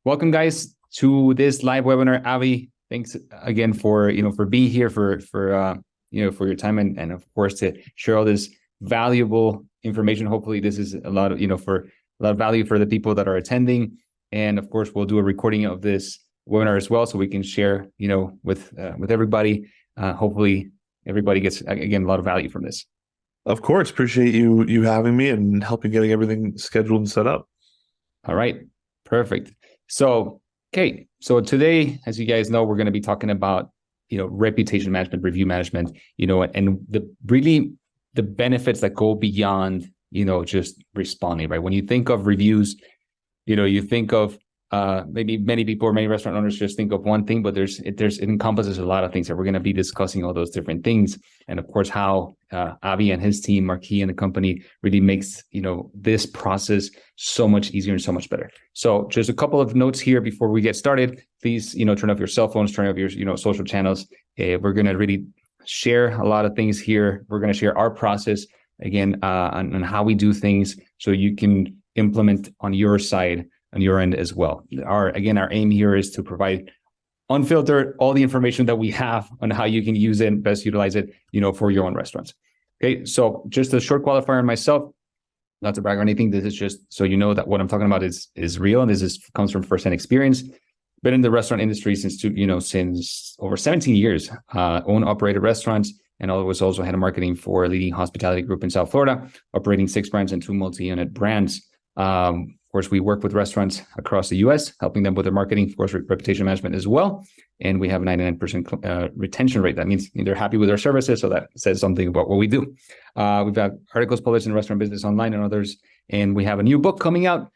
Welcome, guys, to this live webinar. Avi, thanks again for being here, for your time, and of course to share all this valuable information. Hopefully, this is a lot of for a lot of value for the people that are attending. And of course, we'll do a recording of this webinar as well, so we can share with everybody. Hopefully, everybody gets again a lot of value from this. Of course, appreciate you having me and helping getting everything scheduled and set up. All right, perfect. So, okay. So today, as you guys know, we're going to be talking about, reputation management, review management, and the benefits that go beyond, just responding, right? When you think of reviews, you think of maybe many people or many restaurant owners just think of one thing, but it encompasses a lot of things that we're going to be discussing, all those different things. And of course, how Avi and his team, Marqii and the company, really makes, this process so much easier and so much better. So just a couple of notes here before we get started. Please, turn off your cell phones, turn off your, social channels. We're going to really share a lot of things here. We're going to share our process again on how we do things, so you can implement on your side, on your end as well. Our aim here is to provide unfiltered all the information that we have on how you can use it and best utilize it, for your own restaurants. Okay, so just a short qualifier on myself, not to brag or anything. This is just so you know that what I'm talking about is real, and this comes from firsthand experience. Been in the restaurant industry since over 17 years. Own operated restaurants, and I was also head of marketing for a leading hospitality group in South Florida, operating 6 brands and 2 multi-unit brands. Of course, we work with restaurants across the U.S., helping them with their marketing, of course, reputation management as well. And we have a 99% retention rate. That means they're happy with our services, so that says something about what we do. We've got articles published in Restaurant Business Online and others, and we have a new book coming out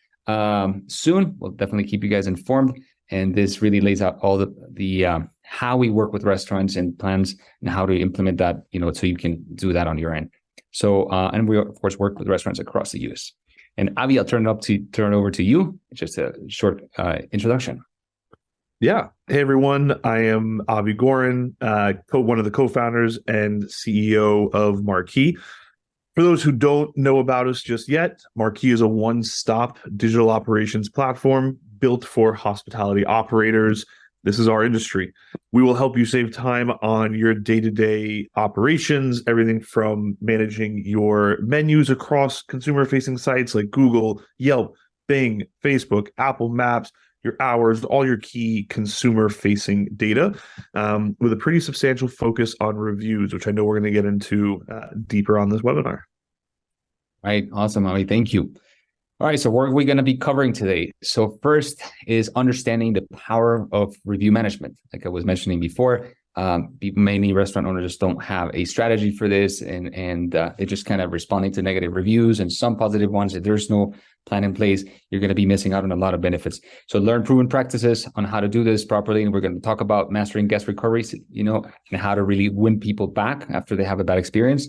soon. We'll definitely keep you guys informed. And this really lays out all the how we work with restaurants and plans and how to implement that, so you can do that on your end. So, and we of course work with restaurants across the U.S. And Avi, I'll turn it over to you. Just a short introduction. Yeah. Hey, everyone. I am Avi Goren, one of the co-founders and CEO of Marqii. For those who don't know about us just yet, Marqii is a one-stop digital operations platform built for hospitality operators. This is our industry. We will help you save time on your day-to-day operations, everything from managing your menus across consumer-facing sites like Google, Yelp, Bing, Facebook, Apple Maps, your hours, all your key consumer-facing data, with a pretty substantial focus on reviews, which I know we're going to get into deeper on this webinar. Right. Awesome, Avi. Thank you. All right, so what are we going to be covering today? So first is understanding the power of review management. Like I was mentioning before, many restaurant owners just don't have a strategy for this, and it just kind of responding to negative reviews and some positive ones. If there's no plan in place, you're going to be missing out on a lot of benefits. So learn proven practices on how to do this properly, and we're going to talk about mastering guest recoveries, and how to really win people back after they have a bad experience.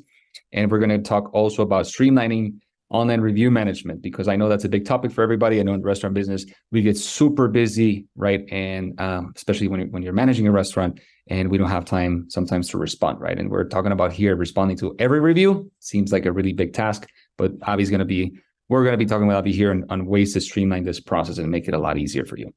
And we're going to talk also about streamlining online review management, because I know that's a big topic for everybody. I know in the restaurant business, we get super busy, right? And especially when you're managing a restaurant, and we don't have time sometimes to respond, right? And we're talking about here responding to every review. Seems like a really big task, but we're going to be talking about Avi here on ways to streamline this process and make it a lot easier for you.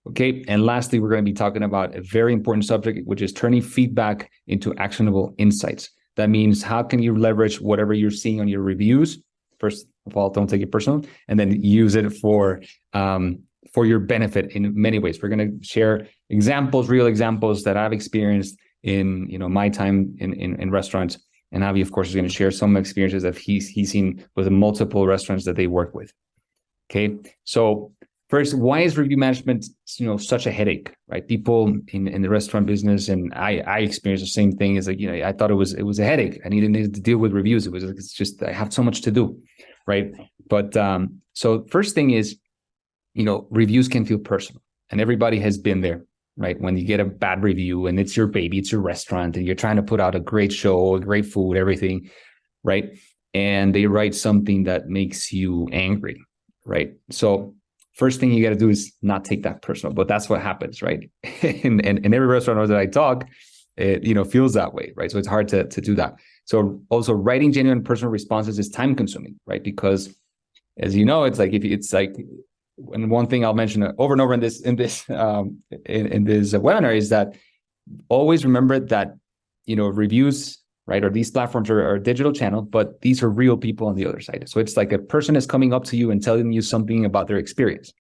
Okay. And lastly, we're going to be talking about a very important subject, which is turning feedback into actionable insights. That means, how can you leverage whatever you're seeing on your reviews? First of all, don't take it personal, and then use it for your benefit in many ways. We're going to share real examples that I've experienced in my time in restaurants, and Avi, of course, is going to share some experiences that he's seen with the multiple restaurants that they work with. Okay, so first, why is review management such a headache, right? People in the restaurant business, and I experienced the same thing. Is like, I thought it was a headache. I needed to deal with reviews. It's just I have so much to do, right? But so first thing is, reviews can feel personal, and everybody has been there, right? When you get a bad review and it's your baby, it's your restaurant, and you're trying to put out a great show, great food, everything, right? And they write something that makes you angry, right? So first thing you got to do is not take that personal, but that's what happens, right? and every restaurant that I talk, it feels that way, right? So it's hard to do that. So also writing genuine personal responses is time consuming, right? Because as you know, it's like and one thing I'll mention over and over in this webinar is that always remember that, reviews, right, or these platforms are a digital channel, but these are real people on the other side. So it's like a person is coming up to you and telling you something about their experience,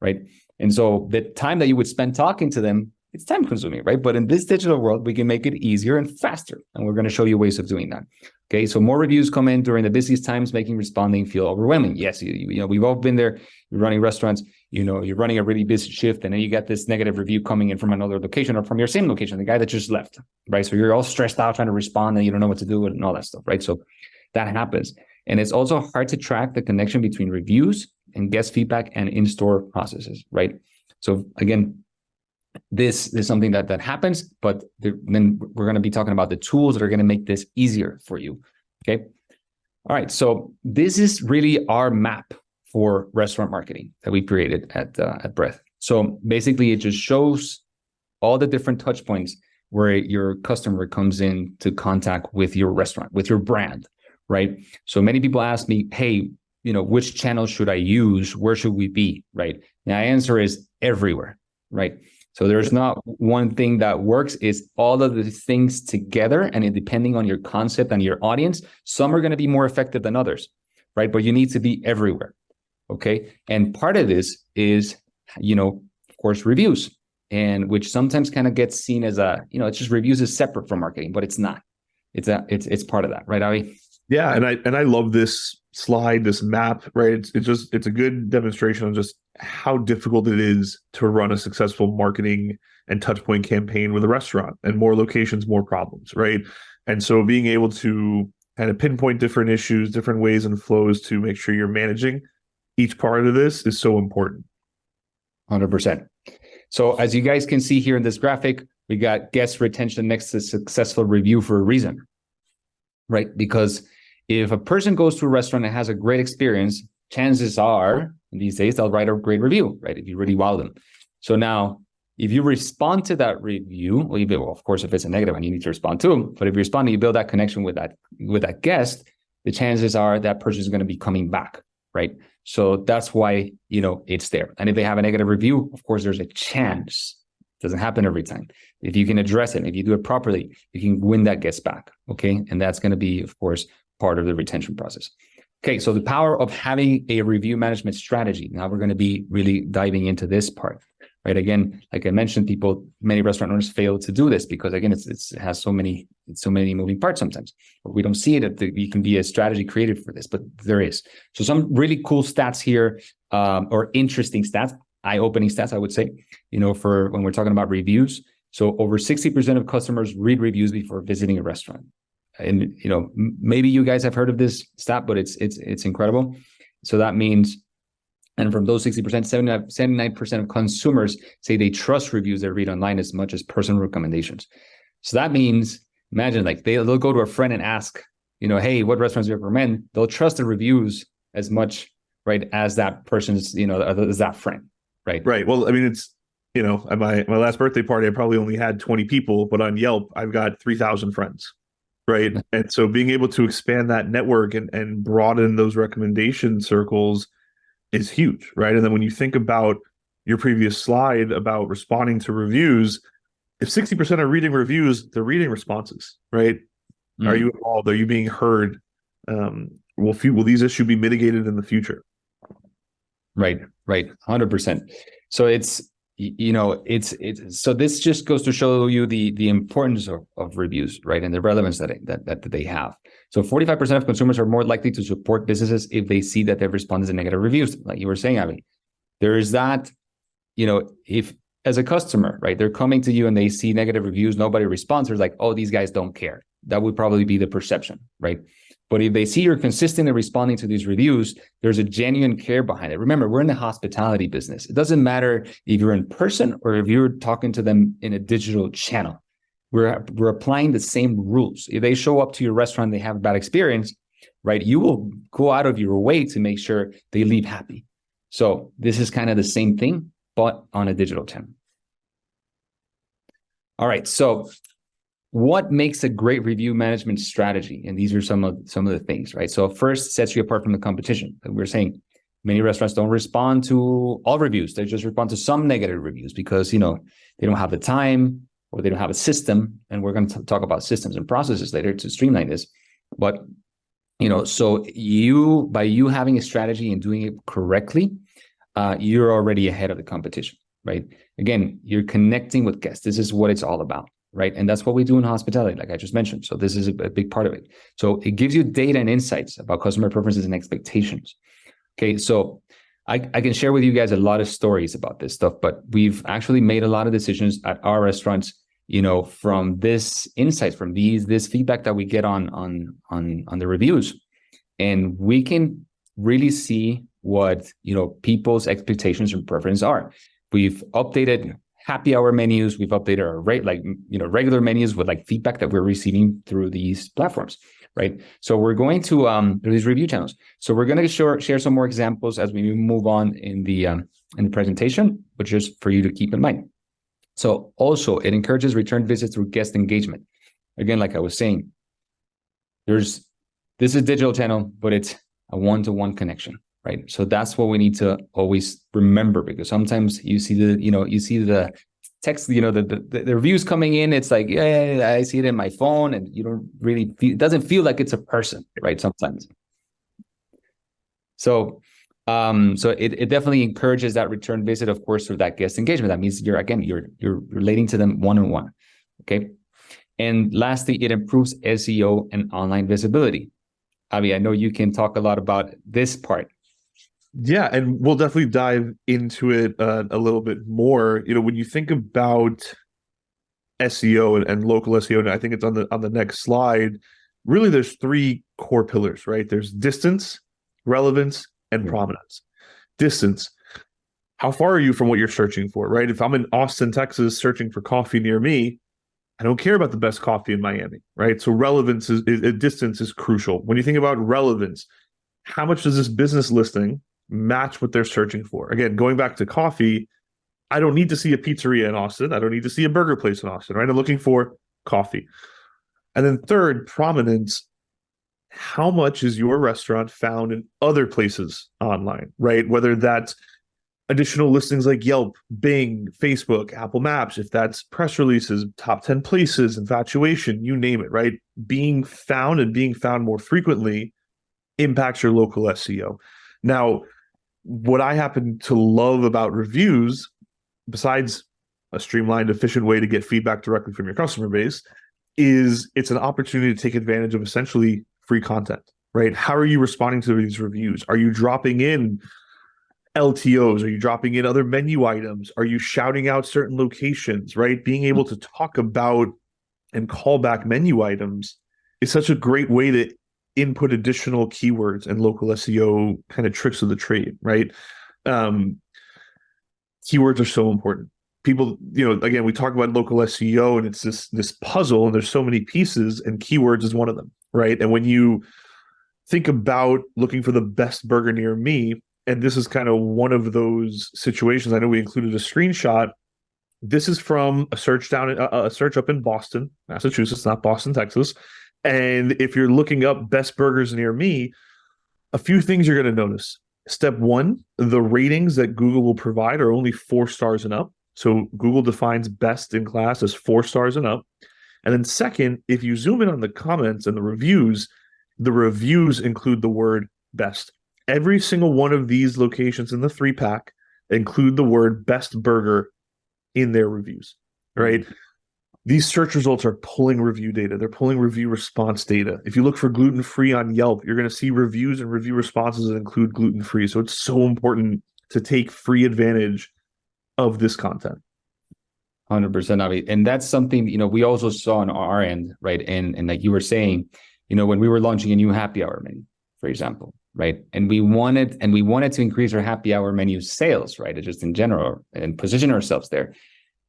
right? And so the time that you would spend talking to them, it's time consuming, right? But in this digital world, we can make it easier and faster. And we're going to show you ways of doing that. Okay, so more reviews come in during the busiest times, making responding feel overwhelming. Yes, we've all been there. You're running restaurants, you're running a really busy shift, and then you get this negative review coming in from another location or from your same location, the guy that just left, right? So you're all stressed out trying to respond and you don't know what to do and all that stuff, right? So that happens. And it's also hard to track the connection between reviews and guest feedback and in-store processes, right? So again, this is something that happens, but then we're going to be talking about the tools that are going to make this easier for you. Okay. All right. So this is really our map for restaurant marketing that we created at Breath. So basically, it just shows all the different touch points where your customer comes into contact with your restaurant, with your brand, right? So many people ask me, hey, which channel should I use? Where should we be, right? My answer is everywhere, right? So there's not one thing that works. It's all of the things together, and depending on your concept and your audience, some are going to be more effective than others, right? But you need to be everywhere, okay? And part of this is, of course, reviews, and which sometimes kind of gets seen as it's just reviews is separate from marketing, but it's not. It's part of that, right, Avi? Yeah, and I love this slide, this map, right? It's a good demonstration of just how difficult it is to run a successful marketing and touchpoint campaign with a restaurant, and more locations, more problems, right? And so being able to kind of pinpoint different issues, different ways and flows to make sure you're managing each part of this is so important. 100%. So as you guys can see here in this graphic, we got guest retention next to successful review for a reason, right? Because if a person goes to a restaurant and has a great experience, chances are these days they'll write a great review, right? If you really wow them. So now, if you respond to that review, well, of course, if it's a negative one, you need to respond to them. But if you respond, you build that connection with that guest, the chances are that person is going to be coming back, right? So that's why it's there. And if they have a negative review, of course, there's a chance. It doesn't happen every time. If you can address it, if you do it properly, you can win that guest back. Okay, and that's going to be, of course, part of the retention process. Okay, so the power of having a review management strategy. Now we're going to be really diving into this part, right? Again, like I mentioned, many restaurant owners fail to do this because again, it has so many moving parts sometimes. But we don't see it. You can be a strategy created for this, but there is. So some really cool stats here, or interesting stats, eye-opening stats, I would say, for when we're talking about reviews. So over 60% of customers read reviews before visiting a restaurant. And maybe you guys have heard of this stat, but it's incredible. So that means, and from those 60%, 79% of consumers say they trust reviews they read online as much as personal recommendations. So that means, imagine they'll go to a friend and ask, hey, what restaurants do you recommend? They'll trust the reviews as much, right, as that person's, as that friend, right? Right. Well, I mean, it's, at my last birthday party, I probably only had 20 people, but on Yelp, I've got 3,000 friends. Right. And so being able to expand that network and broaden those recommendation circles is huge. Right. And then when you think about your previous slide about responding to reviews, if 60% are reading reviews, they're reading responses. Right. Mm-hmm. Are you involved? Are you being heard? Will these issues be mitigated in the future? Right. 100%. So so this just goes to show you the importance of reviews, right? And the relevance that they have. So 45% of consumers are more likely to support businesses if they see that they've responded to negative reviews. Like you were saying, Avi, there is that, if as a customer, right, they're coming to you and they see negative reviews, nobody responds, they're like, oh, these guys don't care. That would probably be the perception, right? But if they see you're consistently responding to these reviews, there's a genuine care behind it. Remember, we're in the hospitality business. It doesn't matter if you're in person or if you're talking to them in a digital channel. We're applying the same rules. If they show up to your restaurant, they have a bad experience, right? You will go out of your way to make sure they leave happy. So this is kind of the same thing, but on a digital channel. All right, so what makes a great review management strategy? And these are some of the things, right? So first, sets you apart from the competition. Like we were saying, Many restaurants don't respond to all reviews. They just respond to some negative reviews because, they don't have the time or they don't have a system. And we're going to talk about systems and processes later to streamline this. But, so by you having a strategy and doing it correctly, you're already ahead of the competition, right? Again, you're connecting with guests. This is what it's all about, right? And that's what we do in hospitality, like I just mentioned. So this is a big part of it. So it gives you data and insights about customer preferences and expectations. Okay, so I can share with you guys a lot of stories about this stuff, but we've actually made a lot of decisions at our restaurants, from this insight, from this feedback that we get on the reviews, and we can really see what people's expectations and preferences are. We've updated happy hour menus. We've updated our regular menus with feedback that we're receiving through these platforms. Right. So we're going to these review channels. So we're going to share some more examples as we move on in the presentation, but just for you to keep in mind. So also it encourages return visits through guest engagement. Again, like I was saying, this is a digital channel, but it's a one-to-one connection, right? So that's what we need to always remember, because sometimes you see the text, the reviews coming in, it's like, yeah, I see it in my phone, and you don't really feel, it doesn't feel like it's a person, right? Sometimes. So it definitely encourages that return visit, of course, through that guest engagement. That means you're relating to them one-on-one. Okay. And lastly, it improves SEO and online visibility. Avi, I know you can talk a lot about this part. Yeah, and we'll definitely dive into it a little bit more. When you think about SEO and local SEO, and I think it's on the next slide, really there's three core pillars, right? There's distance, relevance, and prominence. Distance. How far are you from what you're searching for, right? If I'm in Austin, Texas, searching for coffee near me, I don't care about the best coffee in Miami, right? So relevance distance is crucial. When you think about relevance, how much does this business listing match what they're searching for? Again, going back to coffee, I don't need to see a pizzeria in Austin. I don't need to see a burger place in Austin, right? I'm looking for coffee. And then third, prominence. How much is your restaurant found in other places online, right? Whether that's additional listings like Yelp, Bing, Facebook, Apple Maps, if that's press releases, top 10 places, infatuation, you name it, right? Being found and being found more frequently impacts your local SEO. Now, what I happen to love about reviews, besides a streamlined, efficient way to get feedback directly from your customer base, is it's an opportunity to take advantage of essentially free content, right? How are you responding to these reviews? Are you dropping in LTOs? Are you dropping in other menu items? Are you shouting out certain locations, right? Being able to talk about and call back menu items is such a great way to input additional keywords and local SEO kind of tricks of the trade, right? Keywords are so important. People, again, we talk about local SEO and it's this puzzle, and there's so many pieces, and keywords is one of them, right? And when you think about looking for the best burger near me, and this is kind of one of those situations, I know we included a screenshot. This is from a search up in Boston, Massachusetts, not Boston, Texas. And if you're looking up best burgers near me, a few things you're going to notice. Step one, the ratings that Google will provide are only 4 stars and up. So Google defines best in class as 4 stars and up. And then second, if you zoom in on the comments and the reviews include the word best. Every single one of these locations in the 3-pack include the word best burger in their reviews, right? These search results are pulling review data. They're pulling review response data. If you look for gluten-free on Yelp, you're going to see reviews and review responses that include gluten-free. So it's so important to take free advantage of this content. 100%, Avi. And that's something, we also saw on our end, right? And like you were saying, when we were launching a new happy hour menu, for example, right? And we wanted to increase our happy hour menu sales, right? Just in general, and position ourselves there.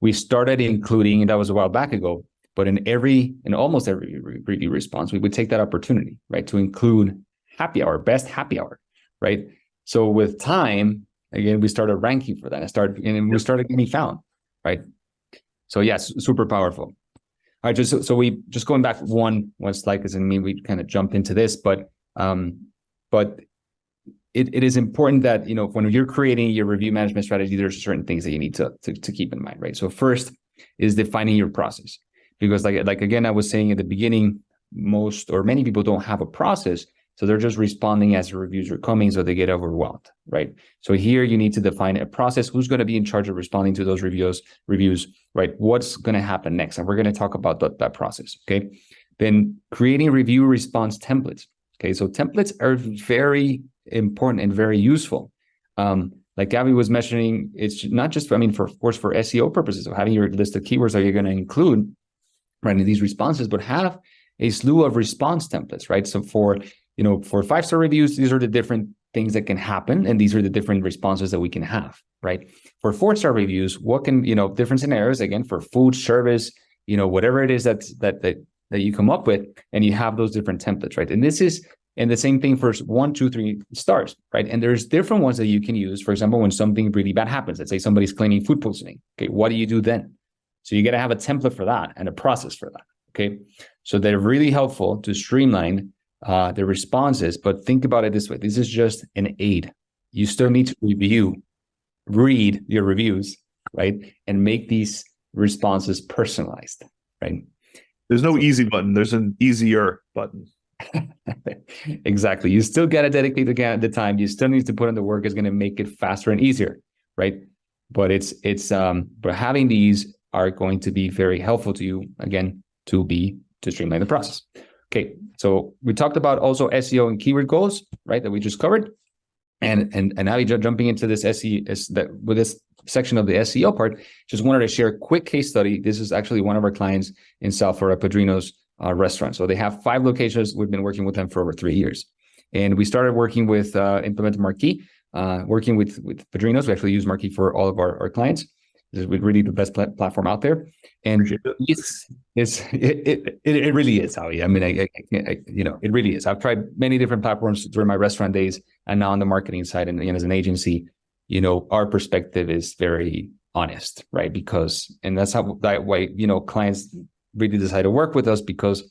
We started including, and that was a while back ago, but in almost every review response, we would take that opportunity, right, to include happy hour, best happy hour, right? So with time, again, we started ranking for that. We started getting found, right? So yes, super powerful. All right, so we just going back one slide, because we kind of jumped into this, but it is important that, when you're creating your review management strategy, there's certain things that you need to keep in mind, right? So first is defining your process, because like again, I was saying at the beginning, many people don't have a process. So they're just responding as the reviews are coming, so they get overwhelmed, right? So here you need to define a process. Who's going to be in charge of responding to those reviews, right? What's going to happen next? And we're going to talk about that process, okay? Then creating review response templates. Okay, so templates are very important and very useful. Like Avi was mentioning, it's not just, for SEO purposes, of having your list of keywords that you're going to include, right, in these responses, but have a slew of response templates, right? So for 5-star reviews, these are the different things that can happen, and these are the different responses that we can have, right? For 4-star reviews, what can, different scenarios, again, for food, service, whatever it is that you come up with, and you have those different templates, right? And the same thing for 1, 2, 3 stars, right? And there's different ones that you can use. For example, when something really bad happens, let's say somebody's claiming food poisoning. Okay, what do you do then? So you got to have a template for that and a process for that. Okay, so they're really helpful to streamline the responses. But think about it this way: this is just an aid. You still need to read your reviews, right, and make these responses personalized, right? There's no easy button. There's an easier button. Exactly. You still got to dedicate the time. You still need to put in the work. Is going to make it faster and easier, right? But but having these are going to be very helpful to you, again, to streamline the process. Okay, so we talked about also SEO and keyword goals, right? That we just covered, and now you're jumping into this with this section of the SEO part. Just wanted to share a quick case study. This is actually one of our clients in South Florida, Padrino's restaurant. So they have 5 locations. We've been working with them for over 3 years, and we started working with implemented Marqii, working with Padrino's. We actually use Marqii for all of our clients. This is really the best platform out there, and it really is, Avi. I mean, it really is. I've tried many different platforms during my restaurant days, and now on the marketing side, and as an agency, our perspective is very honest, right? And that's why clients really decide to work with us, because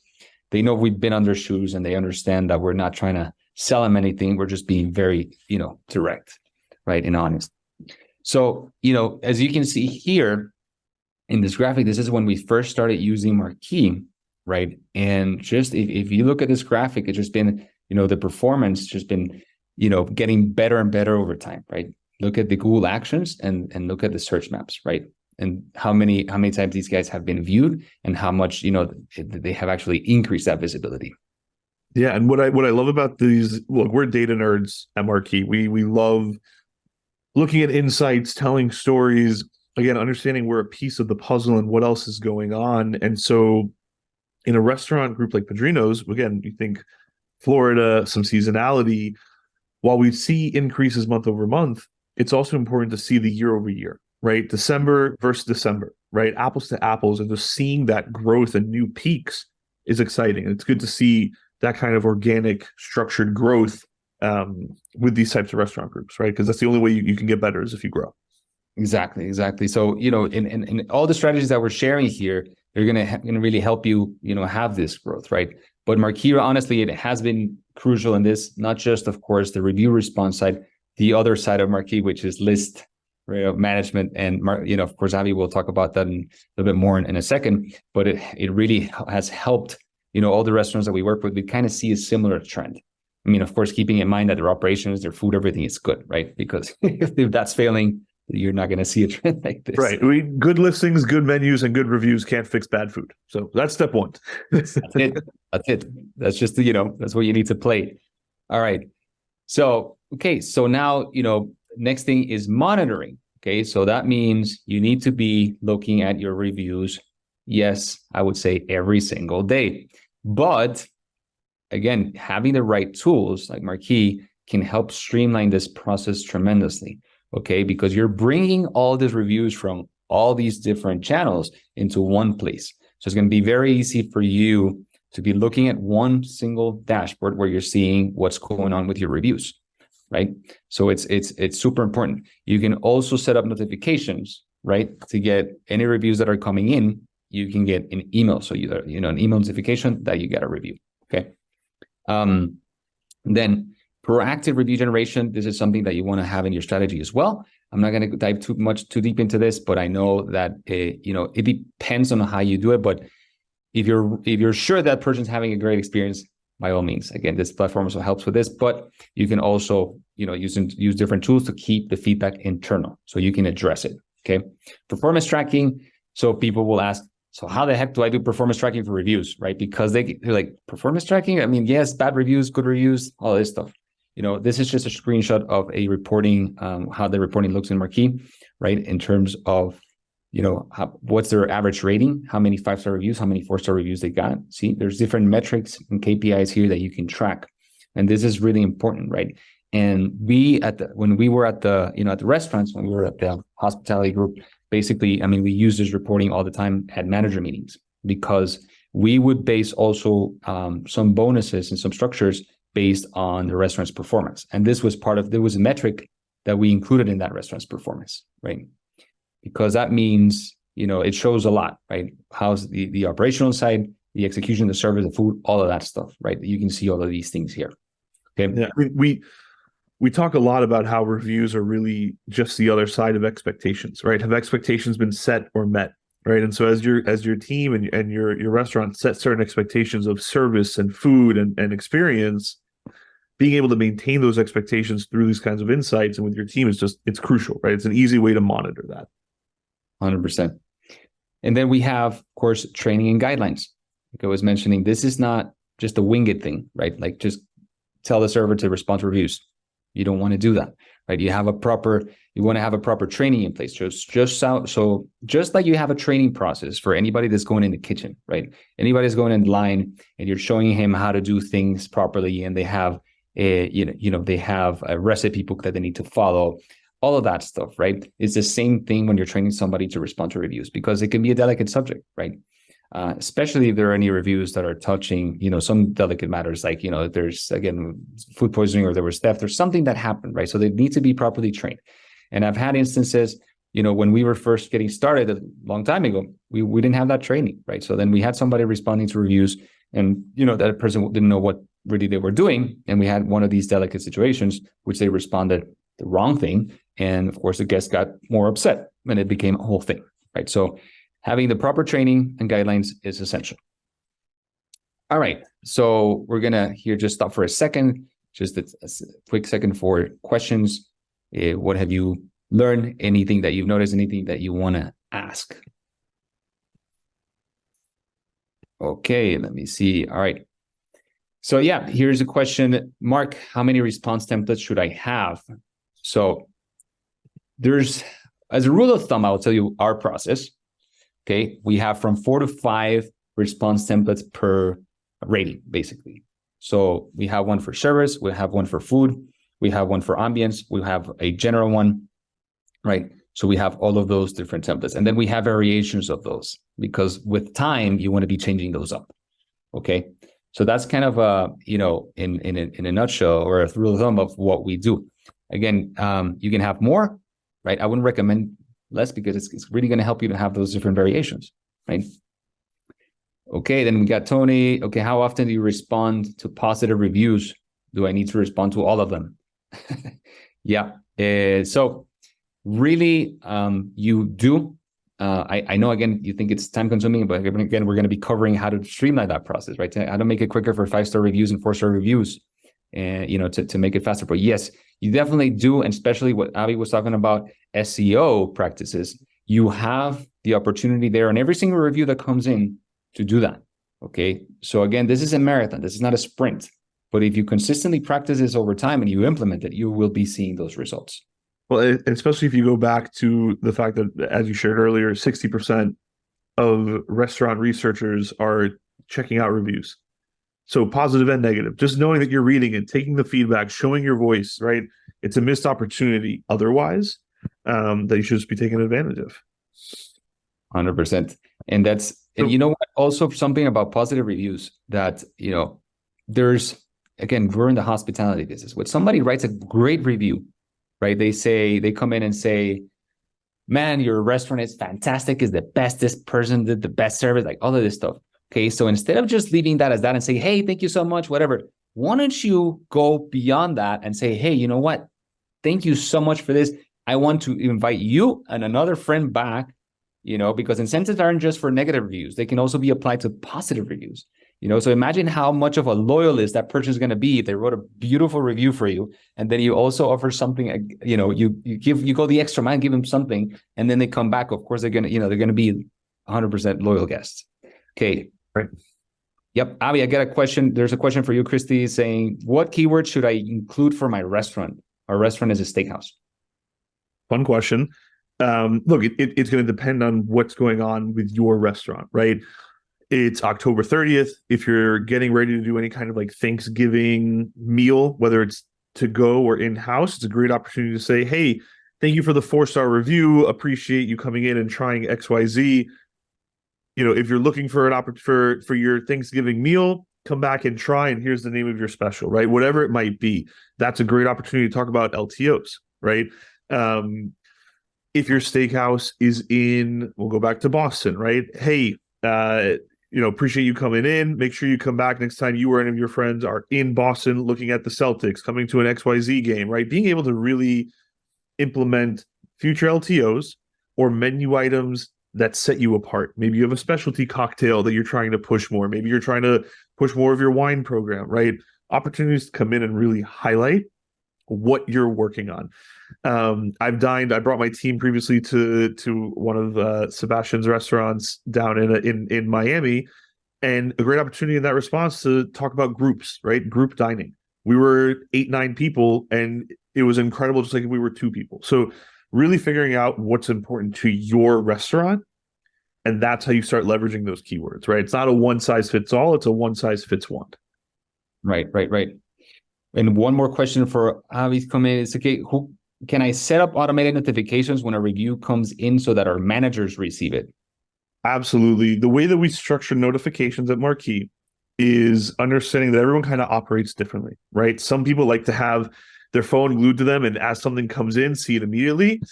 they know we've been on their shoes, and they understand that we're not trying to sell them anything. We're just being very, direct, right, and honest. So, as you can see here in this graphic, this is when we first started using Marqii, right? And just if you look at this graphic, it's just been, the performance just been, getting better and better over time, right? Look at the Google Actions and look at the search maps, right? And how many times these guys have been viewed, and how much, they have actually increased that visibility. Yeah, and what I love about these, look, we're data nerds at Marqii. We love looking at insights, telling stories, again, understanding we're a piece of the puzzle and what else is going on. And so in a restaurant group like Padrino's, again, you think Florida, some seasonality, while we see increases month over month, it's also important to see the year over year, right? December versus December, right? Apples to apples, and just seeing that growth and new peaks is exciting. And it's good to see that kind of organic, structured growth with these types of restaurant groups, right? Because that's the only way you can get better, is if you grow. Exactly. So, in all the strategies that we're sharing here, they're going to really help you, have this growth, right? But Marqii, honestly, it has been crucial in this, not just, of course, the review response side, the other side of Marqii, which is list, right, management. And, of course, Avi will talk about that a little bit more in a second, but it really has helped, all the restaurants that we work with. We kind of see a similar trend. I mean, of course, keeping in mind that their operations, their food, everything is good, right? Because if that's failing, you're not going to see a trend like this. Right. Good listings, good menus, and good reviews can't fix bad food. So that's step 1. That's it. That's just, that's what you need to play. All right. So, okay. So now, next thing is monitoring. Okay. So that means you need to be looking at your reviews. Yes, I would say every single day. But again, having the right tools like Marqii can help streamline this process tremendously. Okay, because you're bringing all these reviews from all these different channels into one place. So it's going to be very easy for you to be looking at one single dashboard where you're seeing what's going on with your reviews, right? So it's super important. You can also set up notifications, right? To get any reviews that are coming in, you can get an email. So an email notification that you get a review. Okay. Then Proactive review generation, this is something that you want to have in your strategy as well. I'm not going to dive too deep into this, but I know that it depends on how you do it. But if you're sure that person's having a great experience, by all means, again, this platform also helps with this. But you can also use different tools to keep the feedback internal, so you can address it. Okay, performance tracking. So people will ask, so how the heck do I do performance tracking for reviews, right? Because they're like, performance tracking? I mean, yes, bad reviews, good reviews, all this stuff. This is just a screenshot of a reporting, how the reporting looks in Marqii, right? In terms of, what's their average rating, how many 5-star reviews, how many 4-star reviews they got. See, there's different metrics and KPIs here that you can track. And this is really important, right? And when we were at the restaurants, when we were at the hospitality group, basically, I mean, we use this reporting all the time at manager meetings, because we would base also some bonuses and some structures based on the restaurant's performance. And this was there was a metric that we included in that restaurant's performance, right? Because that means, it shows a lot, right? How's the operational side, the execution, the service, the food, all of that stuff, right? You can see all of these things here. Okay. Yeah, I mean, we talk a lot about how reviews are really just the other side of expectations, right? Have expectations been set or met, right? And so as your team and your restaurant set certain expectations of service and food and experience, being able to maintain those expectations through these kinds of insights and with your team it's crucial, right? It's an easy way to monitor that. 100%. And then we have, of course, training and guidelines. Like I was mentioning, this is not just a wing it thing, right? Like just tell the server to respond to reviews. You don't want to do that, right? You want to have a proper training in place. So just like you have a training process for anybody that's going in the kitchen, right? Anybody's going in line and you're showing him how to do things properly, and they have they have a recipe book that they need to follow, all of that stuff, right? It's the same thing when you're training somebody to respond to reviews, because it can be a delicate subject, right? Especially if there are any reviews that are touching, some delicate matters, like, there's, again, food poisoning, or there was theft or something that happened, right? So they need to be properly trained. And I've had instances, when we were first getting started a long time ago, we didn't have that training, right? So then we had somebody responding to reviews, and, that person didn't know what really they were doing. And we had one of these delicate situations, which they responded the wrong thing. And of course, the guest got more upset, and it became a whole thing, right? So having the proper training and guidelines is essential. All right, so we're gonna here just stop for a second, just a quick second for questions. What have you learned? Anything that you've noticed? Anything that you want to ask? Okay, let me see. All right. So yeah, here's a question. Mark, how many response templates should I have? So as a rule of thumb, I will tell you our process. Okay, we have from 4 to 5 response templates per rating, basically. So we have one for service, we have one for food, we have one for ambience, we have a general one, right? So we have all of those different templates. And then we have variations of those, because with time, you want to be changing those up. Okay, so that's kind of in a nutshell, or a rule of thumb of what we do. Again, you can have more, right? I wouldn't recommend less, because it's really going to help you to have those different variations, right? Okay, then we got Tony. Okay, how often do you respond to positive reviews? Do I need to respond to all of them? Yeah, so really, you do. I know, again, you think it's time consuming, but again, we're going to be covering how to streamline that process, right? How to make it quicker for 5-star reviews and 4-star reviews, and to make it faster. But yes, you definitely do, and especially what Avi was talking about, SEO practices. You have the opportunity there on every single review that comes in to do that. Okay, so again, this is a marathon. This is not a sprint. But if you consistently practice this over time and you implement it, you will be seeing those results. Well, especially if you go back to the fact that, as you shared earlier, 60% of restaurant researchers are checking out reviews. So positive and negative, just knowing that you're reading it, taking the feedback, showing your voice, right? It's a missed opportunity otherwise that you should just be taking advantage of. 100%. And and you know what? Also, something about positive reviews that, there's, again, we're in the hospitality business. When somebody writes a great review, right? They come in and say, man, your restaurant is fantastic, is the best, this person did the best service, like all of this stuff. Okay, so instead of just leaving that as that and say, hey, thank you so much, whatever, why don't you go beyond that and say, hey, you know what? Thank you so much for this. I want to invite you and another friend back, because incentives aren't just for negative reviews. They can also be applied to positive reviews. So imagine how much of a loyalist that person is going to be if they wrote a beautiful review for you, and then you also offer something. You go the extra mile, give them something, and then they come back. Of course, they're going to be 100% loyal guests. Okay, right. Yep, Avi, I get a question. There's a question for you, Christy, saying, what keywords should I include for my restaurant? Our restaurant is a steakhouse. Fun question. Look, it's going to depend on what's going on with your restaurant, right? It's October 30th. If you're getting ready to do any kind of like Thanksgiving meal, whether it's to go or in-house, it's a great opportunity to say, hey, thank you for the 4-star review. Appreciate you coming in and trying XYZ. If you're looking for an opportunity for your Thanksgiving meal, come back and try, and here's the name of your special, right? Whatever it might be. That's a great opportunity to talk about LTOs, right? If your steakhouse is we'll go back to Boston, right? Hey, appreciate you coming in. Make sure you come back next time you or any of your friends are in Boston looking at the Celtics, coming to an XYZ game, right? Being able to really implement future LTOs or menu items that set you apart. Maybe you have a specialty cocktail that you're trying to push more. Maybe you're trying to push more of your wine program, right? Opportunities to come in and really highlight what you're working on. I brought my team previously to one of Sebastian's restaurants down in Miami, and a great opportunity in that response to talk about groups, right? Group dining. We were 8-9 people, and it was incredible, just like if we were 2 people. So really figuring out what's important to your restaurant, and that's how you start leveraging those keywords, right? It's not a one size fits all, it's a one size fits one. Right. And one more question for Avi's comment is, okay, who can I set up automated notifications when a review comes in so that our managers receive it? Absolutely. The way that we structure notifications at Marqii is understanding that everyone kind of operates differently, right? Some people like to have their phone glued to them, and as something comes in, see it immediately.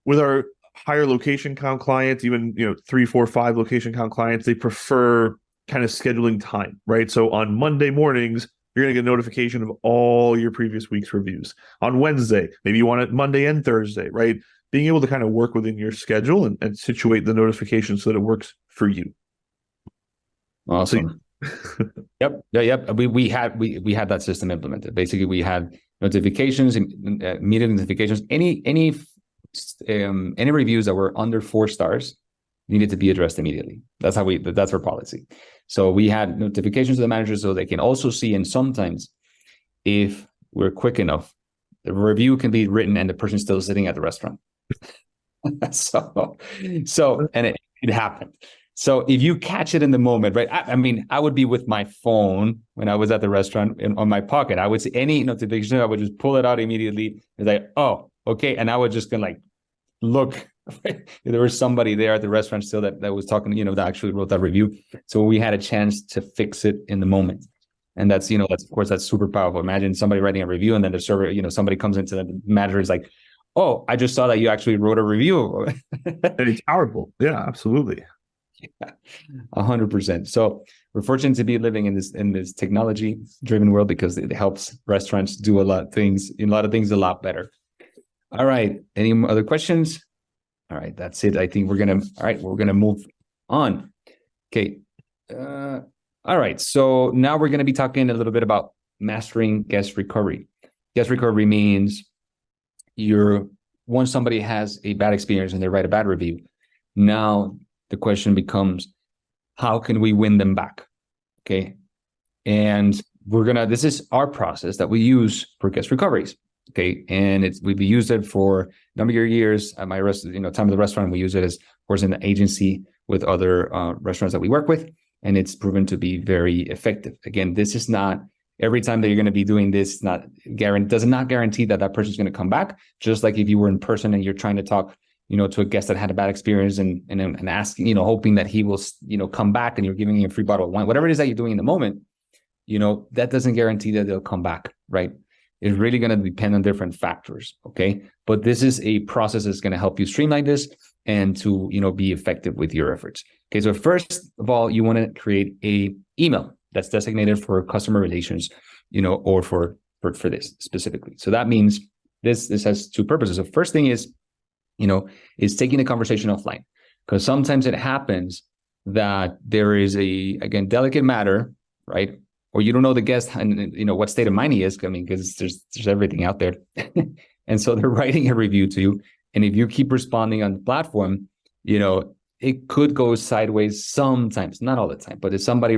With our higher location count clients, even 3, 4, 5 location count clients, they prefer kind of scheduling time, right? So on Monday mornings, you're going to get a notification of all your previous week's reviews. On Wednesday, maybe you want it Monday and Thursday, right? Being able to kind of work within your schedule and situate the notification so that it works for you. Awesome. Yep. We had that system implemented. Basically, we had notifications, immediate notifications. Any reviews that were under 4 stars needed to be addressed immediately. That's our policy. So we had notifications to the managers so they can also see, and sometimes if we're quick enough, the review can be written and the person's still sitting at the restaurant. so and it happened. So if you catch it in the moment, right? I would be with my phone when I was at the restaurant on my pocket. I would see any notification, I would just pull it out immediately. It's like, oh, okay. And I would just kind of look. There was somebody there at the restaurant still that was talking, that actually wrote that review. So we had a chance to fix it in the moment. And that's of course, that's super powerful. Imagine somebody writing a review and then the server, somebody comes into the manager is like, oh, I just saw that you actually wrote a review. And it's powerful. Yeah, absolutely. Yeah, 100%. So we're fortunate to be living in this technology driven world because it helps restaurants do a lot of things a lot better. All right. Any other questions? All right, that's it. I think we're gonna move on. Okay. All right. So now we're gonna be talking a little bit about mastering guest recovery. Guest recovery means once somebody has a bad experience and they write a bad review, now the question becomes, how can we win them back? Okay. And this is our process that we use for guest recoveries. Okay, and we've used it for a number of years at my time of the restaurant. We use it as, of course, in the agency with other restaurants that we work with, and it's proven to be very effective. Again, this is not every time that you're going to be doing this. Does not guarantee that person's going to come back. Just like if you were in person and you're trying to talk, to a guest that had a bad experience and asking, hoping that he will, come back, and you're giving him a free bottle of wine, whatever it is that you're doing in the moment, that doesn't guarantee that they'll come back, right? It's really going to depend on different factors, okay? But this is a process that's going to help you streamline this and to, be effective with your efforts. Okay, so first of all, you want to create a email that's designated for customer relations. or for this specifically. So that means this has two purposes. The first thing is, is taking the conversation offline, because sometimes it happens that there is again, delicate matter, right? Or you don't know the guest and what state of mind he is. I mean, because there's everything out there. And so they're writing a review to you. And if you keep responding on the platform, it could go sideways sometimes, not all the time. But if somebody,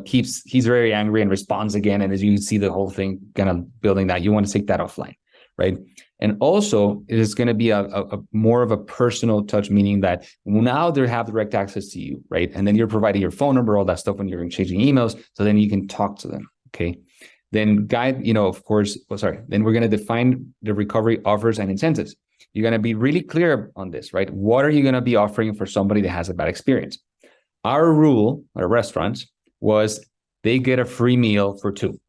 he's very angry and responds again, and as you see the whole thing kind of building that, you want to take that offline, right? And also, it is going to be a more of a personal touch, meaning that now they have direct access to you, right? And then you're providing your phone number, all that stuff when you're exchanging emails, so then you can talk to them, okay? Then of course, then we're going to define the recovery offers and incentives. You're going to be really clear on this, right? What are you going to be offering for somebody that has a bad experience? Our rule at restaurants was they get a free meal for two,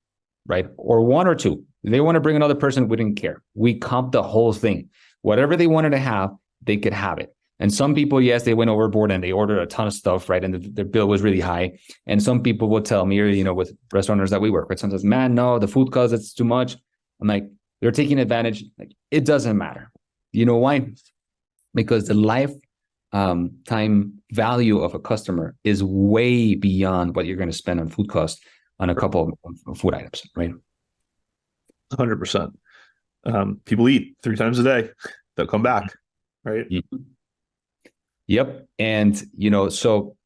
right? Or one or two. If they want to bring another person, we didn't care. We comped the whole thing. Whatever they wanted to have, they could have it. And some people, yes, they went overboard and they ordered a ton of stuff, right? And their bill was really high. And some people will tell me, with restaurants that we work with, sometimes, man, no, the food costs, it's too much. I'm like, they're taking advantage. Like, it doesn't matter. You know why? Because the lifetime value of a customer is way beyond what you're going to spend on food costs on a couple of food items, right? 100%. People eat 3 times a day. They'll come back, right? Yep. And, so,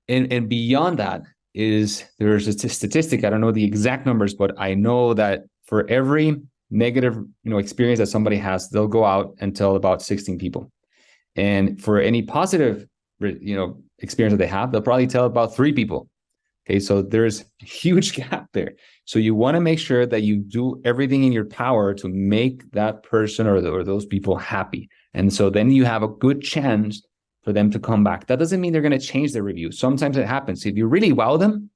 and beyond that there's a statistic. I don't know the exact numbers, but I know that for every negative, experience that somebody has, they'll go out and tell about 16 people. And for any positive, experience that they have, they'll probably tell about 3 people. Okay. So there's a huge gap there. So you want to make sure that you do everything in your power to make that person or those people happy. And so then you have a good chance for them to come back. That doesn't mean they're going to change their review. Sometimes it happens. If you really wow them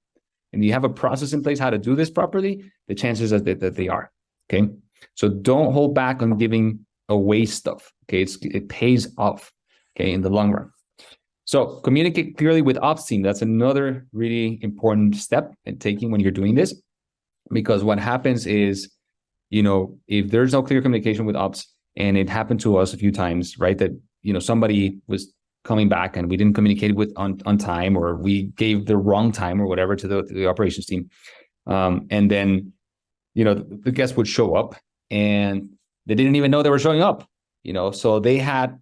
and you have a process in place how to do this properly, the chances are that they are. Okay. So don't hold back on giving away stuff. Okay. It pays off. Okay. In the long run. So communicate clearly with ops team. That's another really important step in taking when you're doing this, because what happens is, if there's no clear communication with ops, and it happened to us a few times, right? That, somebody was coming back and we didn't communicate with on time, or we gave the wrong time or whatever to the operations team. And then, the guests would show up and they didn't even know they were showing up, so they had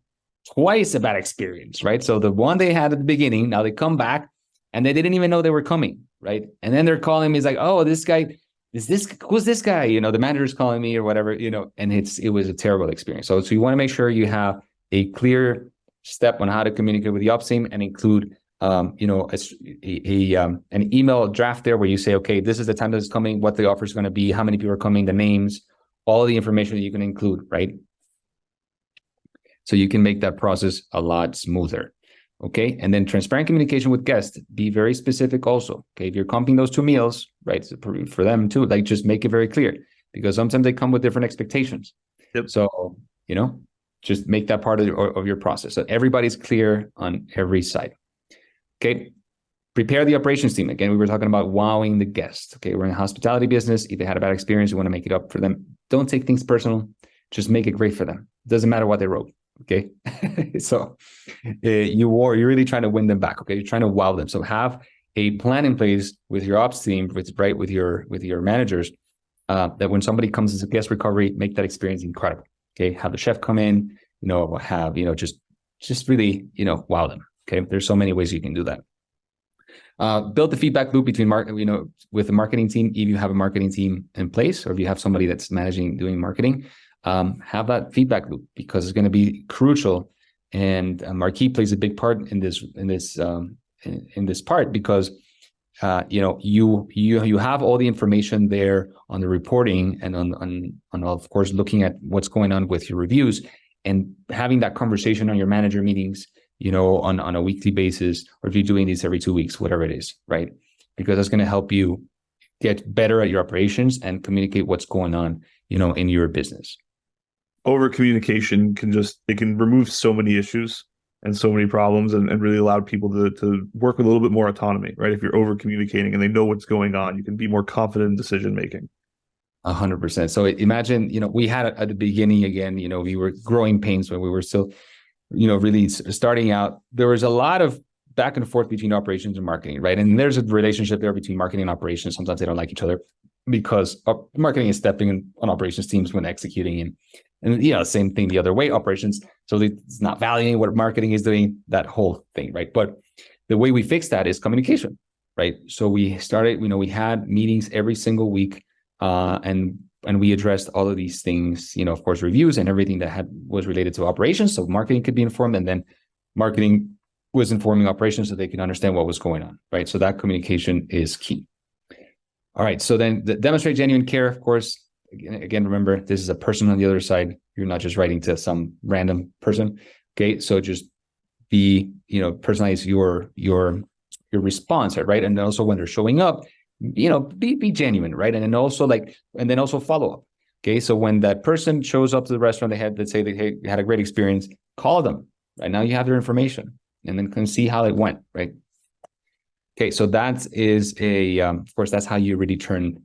twice a bad experience, right? So the one they had at the beginning, now they come back and they didn't even know they were coming, right? And then they're calling me, it's like, oh, who's this guy? The manager's calling me or whatever, and it was a terrible experience. So you want to make sure you have a clear step on how to communicate with the ops team and include, an email draft there where you say, okay, this is the time that it's coming, what the offer is going to be, how many people are coming, the names, all the information that you can include, right? So you can make that process a lot smoother. Okay. And then transparent communication with guests, be very specific also. Okay. If you're comping those 2 meals, right, so for them too, like just make it very clear, because sometimes they come with different expectations. Yep. So, just make that part of your process so everybody's clear on every side. Okay. Prepare the operations team. Again, we were talking about wowing the guests. Okay. We're in a hospitality business. If they had a bad experience, you want to make it up for them. Don't take things personal. Just make it great for them. It doesn't matter what they wrote. Okay. So you're really trying to win them back. Okay. You're trying to wow them. So have a plan in place with your ops team, with your managers, that when somebody comes as a guest recovery, make that experience incredible. Okay. Have the chef come in, just really, wow them. Okay. There's so many ways you can do that. Build the feedback loop between with the marketing team. If you have a marketing team in place, or if you have somebody that's doing marketing, have that feedback loop, because it's going to be crucial. And Marqii plays a big part in this part, because you have all the information there on the reporting and on of course looking at what's going on with your reviews, and having that conversation on your manager meetings, on a weekly basis, or if you're doing these every 2 weeks, whatever it is, right? Because that's going to help you get better at your operations and communicate what's going on, in your business. Over communication can remove so many issues. and so many problems, and really allowed people to work with a little bit more autonomy, right? If you're over communicating and they know what's going on, you can be more confident in decision making. 100%. So imagine, we had at the beginning, again, we were growing pains when we were still, really starting out. There was a lot of back and forth between operations and marketing, right? And there's a relationship there between marketing and operations. Sometimes they don't like each other because marketing is stepping on operations teams when executing, and same thing the other way, operations. So it's not valuing what marketing is doing, that whole thing, right? But the way we fix that is communication, right? So we started, we had meetings every single week, and we addressed all of these things, of course, reviews and everything that was related to operations. So marketing could be informed, and then marketing was informing operations so they can understand what was going on, right? So that communication is key. All right. So then demonstrate genuine care, of course. Again, remember, this is a person on the other side. You're not just writing to some random person. Okay. So just be, personalize your response, right? And also when they're showing up, be genuine, right? And then also follow up. Okay. So when that person shows up to the restaurant, let's say they had a great experience, call them. Right now you have their information, and then can see how it went, right? Okay, so that is of course, that's how you really turn,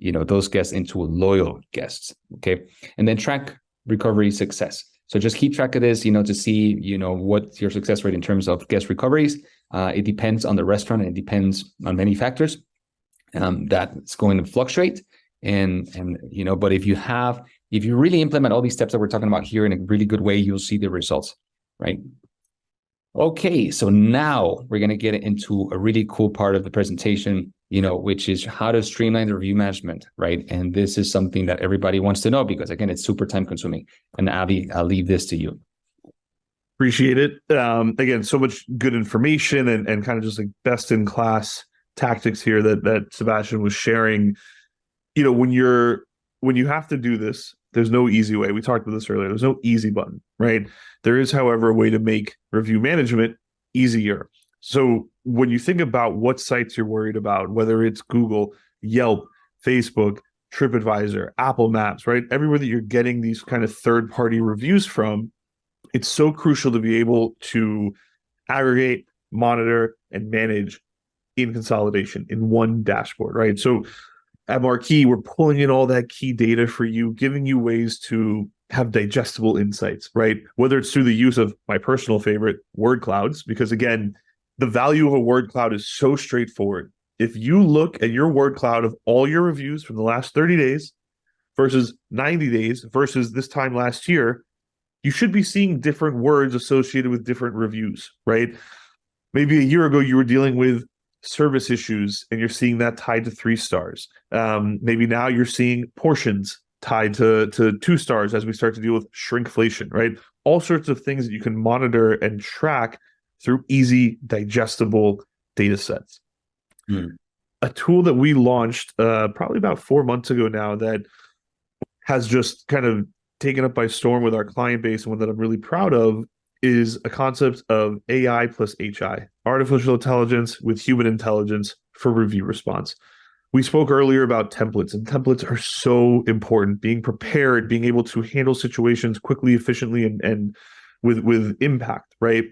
those guests into loyal guests. Okay, and then track recovery success. So just keep track of this, to see, what's your success rate in terms of guest recoveries. It depends on the restaurant, and it depends on many factors. That's going to fluctuate, and but if you really implement all these steps that we're talking about here in a really good way, you'll see the results, right? Okay, so now we're going to get into a really cool part of the presentation, which is how to streamline the review management, right? And this is something that everybody wants to know because, again, it's super time consuming. And Avi, I'll leave this to you. Appreciate it. Again, so much good information and kind of just like best in class tactics here that Sebastian was sharing. When you have to do this, there's no easy way. We talked about this earlier. There's no easy button, right? There is, however, a way to make review management easier. So when you think about what sites you're worried about, whether it's Google, Yelp, Facebook, TripAdvisor, Apple Maps, right? Everywhere that you're getting these kind of third-party reviews from, it's so crucial to be able to aggregate, monitor, and manage in consolidation in one dashboard, right? So at Marqii, we're pulling in all that key data for you, giving you ways to have digestible insights, right? Whether it's through the use of my personal favorite, word clouds, because again, the value of a word cloud is so straightforward. If you look at your word cloud of all your reviews from the last 30 days versus 90 days versus this time last year, you should be seeing different words associated with different reviews, right? Maybe a year ago, you were dealing with service issues and you're seeing that tied to 3 stars. Maybe now you're seeing portions tied to 2 stars as we start to deal with shrinkflation, right? All sorts of things that you can monitor and track through easy, digestible data sets. A tool that we launched probably about 4 months ago now that has just kind of taken up by storm with our client base, and one that I'm really proud of, is a concept of AI plus HI, artificial intelligence with human intelligence for review response. We spoke earlier about templates, and templates are so important. Being prepared, being able to handle situations quickly, efficiently, and with impact, right?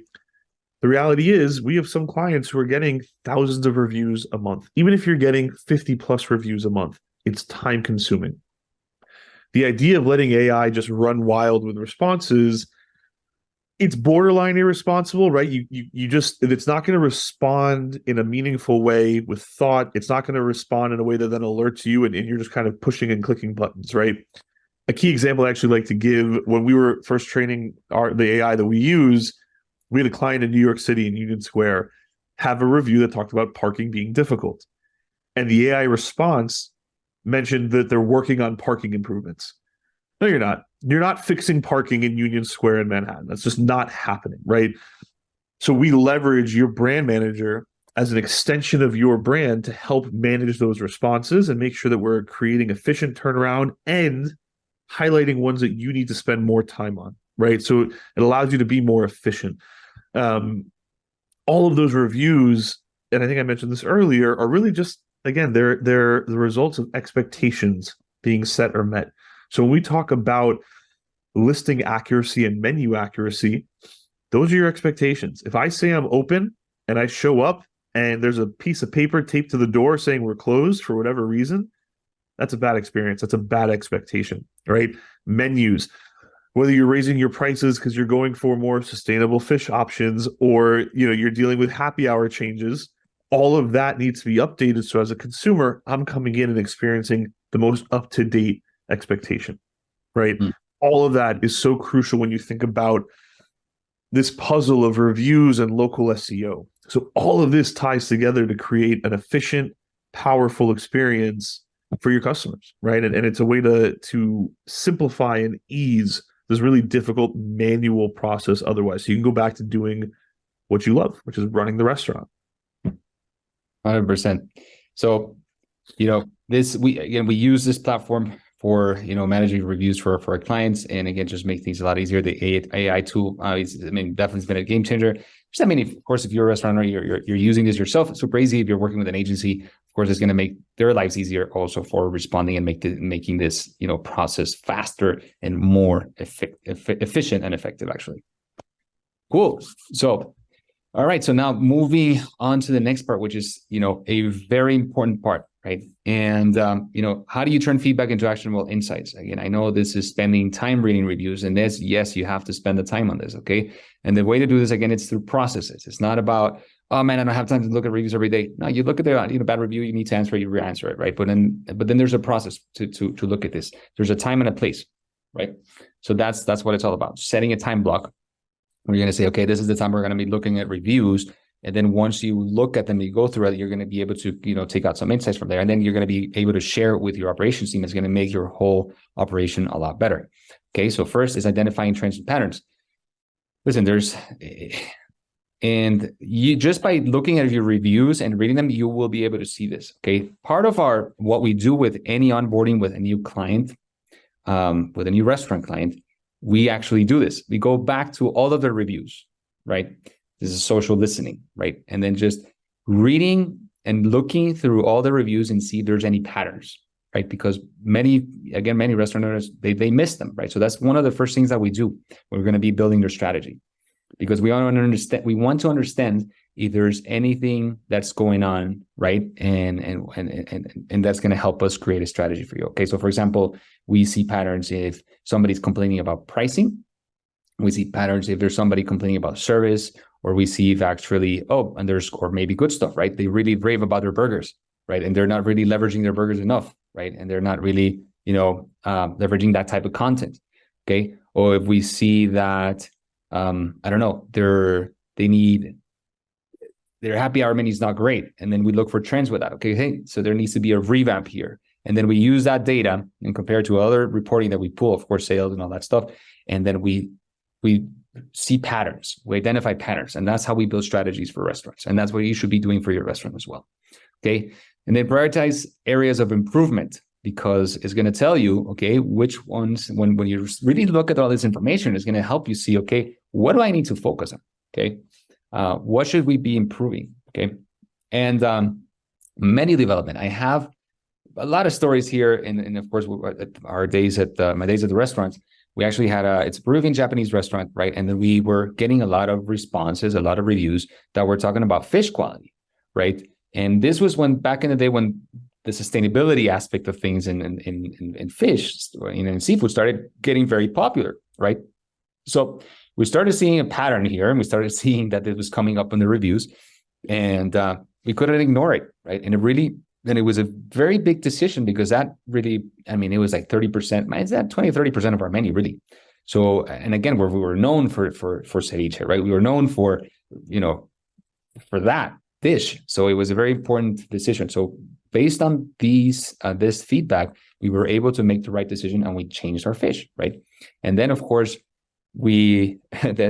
The reality is we have some clients who are getting thousands of reviews a month. Even if you're getting 50 plus reviews a month, it's time consuming. The idea of letting AI just run wild with responses, it's borderline irresponsible, right? You just, it's not going to respond in a meaningful way with thought. It's not going to respond in a way that then alerts you, and you're just kind of pushing and clicking buttons, right? A key example I actually like to give, when we were first training the AI that we use, we had a client in New York City in Union Square have a review that talked about parking being difficult. And the AI response mentioned that they're working on parking improvements. No, you're not. You're not fixing parking in Union Square in Manhattan. That's just not happening, right? So we leverage your brand manager as an extension of your brand to help manage those responses and make sure that we're creating efficient turnaround and highlighting ones that you need to spend more time on, right? So it allows you to be more efficient. All of those reviews, and I think I mentioned this earlier, are really just, again, they're the results of expectations being set or met. So when we talk about listing accuracy and menu accuracy, those are your expectations. If I say I'm open and I show up and there's a piece of paper taped to the door saying we're closed for whatever reason, that's a bad experience. That's a bad expectation, right? Menus, whether you're raising your prices because you're going for more sustainable fish options, or you're dealing with happy hour changes, all of that needs to be updated. So as a consumer, I'm coming in and experiencing the most up-to-date expectation, right? All of that is so crucial when you think about this puzzle of reviews and local SEO. So all of this ties together to create an efficient, powerful experience for your customers, right? And it's a way to simplify and ease this really difficult manual process otherwise. So you can go back to doing what you love, which is running the restaurant. 100%. So, we use this platform for, managing reviews for our clients. And again, just make things a lot easier. The AI tool, definitely has been a game changer. Of course, if you're a restaurant or you're using this yourself, it's super easy. If you're working with an agency, of course, it's going to make their lives easier also for responding and making this, process faster and more efficient and effective, actually. Cool. So, all right. So now moving on to the next part, which is, a very important part, right? And, how do you turn feedback into actionable insights? Again, I know this is spending time reading reviews, and yes, you have to spend the time on this. Okay. And the way to do this, again, it's through processes. It's not about, oh man, I don't have time to look at reviews every day. No, you look at the bad review, you need to answer it, you answer it, right? But then there's a process to look at this. There's a time and a place, right? So that's what it's all about. Setting a time block. We're going to say, okay, this is the time we're going to be looking at reviews. And then once you look at them, you go through it, you're going to be able to, take out some insights from there. And then you're going to be able to share it with your operations team. It's going to make your whole operation a lot better. Okay. So first is identifying trends and patterns. Listen, and you just by looking at your reviews and reading them, you will be able to see this. Okay. Part of what we do with any onboarding with a new client, with a new restaurant client, we actually do this. We go back to all of the reviews, right? This is social listening, right? And then just reading and looking through all the reviews and see if there's any patterns, right? Because many restaurant owners, they miss them, right? So that's one of the first things that we do. We're going to be building their strategy because we want to understand if there's anything that's going on, right? And that's going to help us create a strategy for you. Okay. So for example, we see patterns if somebody's complaining about pricing. We see patterns if there's somebody complaining about service, or we see if actually, or maybe good stuff, right? They really rave about their burgers, right? And they're not really leveraging their burgers enough, right? And they're not really, leveraging that type of content. Okay. Or if we see that, their happy hour menu is not great. And then we look for trends with that. Okay. Hey, so there needs to be a revamp here. And then we use that data and compare to other reporting that we pull, of course, sales and all that stuff. And then we see patterns, we identify patterns, and that's how we build strategies for restaurants. And that's what you should be doing for your restaurant as well. Okay. And then prioritize areas of improvement, because it's going to tell you, okay, which ones, when you really look at all this information, it's going to help you see, okay, what do I need to focus on? Okay. What should we be improving? Okay. And menu development. I have a lot of stories here. And of course, our days at my days at the restaurants, we actually had it's a Peruvian Japanese restaurant, right? And then we were getting a lot of responses, a lot of reviews that were talking about fish quality, right? And this was back in the day when the sustainability aspect of things in fish, in seafood started getting very popular, right? So we started seeing a pattern here, and we started seeing that it was coming up in the reviews, and we couldn't ignore it, right? And it was a very big decision, because that really, it was like 30%, it's that 20-30% of our menu, really. So, and again, we were known for ceviche, right? We were known for that dish. So it was a very important decision. So based on this feedback, we were able to make the right decision, and we changed our fish, right? And then, of course, the